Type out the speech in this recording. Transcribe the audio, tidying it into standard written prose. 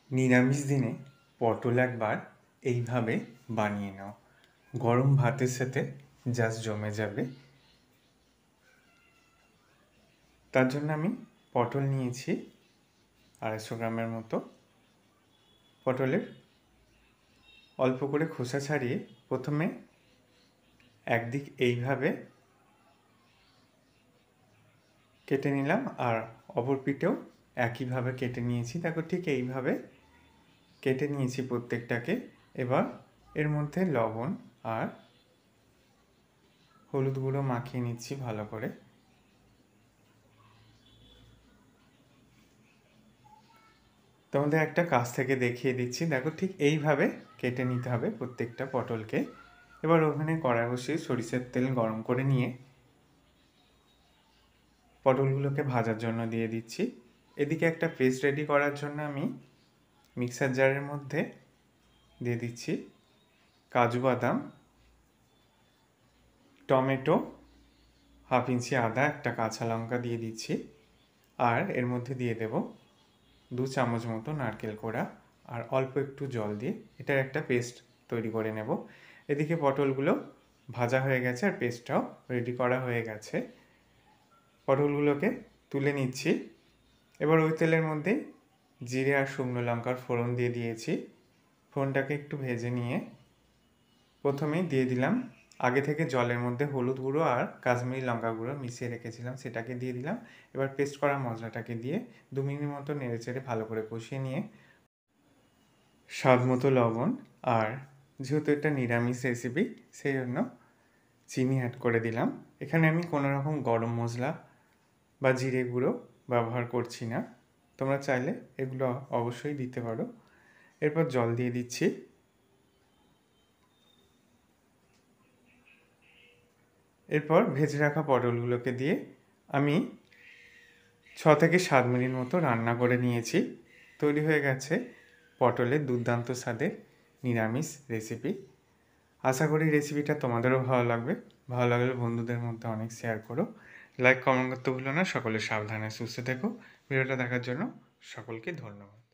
নিরামিষ দিনে পটল একবার এইভাবে বানিয়ে নাও, গরম ভাতের সাথে জাস্ট জমে যাবে। তার জন্য আমি পটল নিয়েছি 250 গ্রামের মতো। পটলের অল্প করে খোসা ছাড়িয়ে প্রথমে একদিক এইভাবে কেটে নিলাম, আর অপর পিঠেও একইভাবে কেটে নিয়েছি। দেখো ঠিক এইভাবে কেটে নিয়েছি প্রত্যেকটাকে। এবার এর মধ্যে লবণ আর হলুদ গুঁড়ো মাখিয়ে নিচ্ছি ভালো করে। তোমাদের একটা কাছ থেকে দেখিয়ে দিচ্ছি, দেখো ঠিক এইভাবে কেটে নিতে হবে প্রত্যেকটা পটলকে। এবার ওখানে কড়াই বসিয়ে সরিষার তেল গরম করে নিয়ে পটলগুলোকে ভাজার জন্য দিয়ে দিচ্ছি। এদিকে একটা পেস্ট রেডি করার জন্য আমি মিক্সার জারের মধ্যে দিয়ে দিচ্ছি কাজু বাদাম, টমেটো, হাফ ইঞ্চি আদা, একটা কাঁচা লঙ্কা দিয়ে দিচ্ছি। আর এর মধ্যে দিয়ে দেব 2 চামচ মতো নারকেল কোড়া আর অল্প একটু জল দিয়ে এটার একটা পেস্ট তৈরি করে নেব। এদিকে পটলগুলো ভাজা হয়ে গেছে আর পেস্টটাও রেডি করা হয়ে গেছে। পটলগুলোকে তুলে নিচ্ছি। এবার ওই তেলের মধ্যে জিরে আর শুকনো লঙ্কার ফোড়ন দিয়ে দিয়েছি। ফোড়নটাকে একটু ভেজে নিয়ে প্রথমেই দিয়ে দিলাম আগে থেকে জলের মধ্যে হলুদ গুঁড়ো আর কাশ্মীরি লঙ্কা গুঁড়ো মিশিয়ে রেখেছিলাম, সেটাকে দিয়ে দিলাম। এবার পেস্ট করা মশলাটাকে দিয়ে 2 মিনিট মতো নেড়েচেড়ে ভালো করে কষিয়ে নিয়ে স্বাদ মতো লবণ, আর যেহেতু এটা নিরামিষ রেসিপি সেই জন্য চিনি অ্যাড করে দিলাম। এখানে আমি কোনো রকম গরম মশলা বা জিরে গুঁড়ো ব্যবহার করছি না, তোমরা চাইলে এগুলো অবশ্যই দিতে পারো। এরপর জল দিয়ে দিচ্ছি। এরপর ভেজে রাখা পটলগুলোকে দিয়ে আমি 6 থেকে 7 মিনিট মতো রান্না করে নিয়েছি। তৈরি হয়ে গেছে পটলের দুর্দান্ত স্বাদের নিরামিষ রেসিপি। আশা করি রেসিপিটা তোমাদেরও ভালো লাগবে। ভালো লাগলে বন্ধুদের মধ্যে অনেক শেয়ার করো, লাইক কমেন্ট করতে ভুলো না। সকলে সাবধানে সুস্থ থেকো। ভিডিওটা দেখার জন্য সকলকে ধন্যবাদ।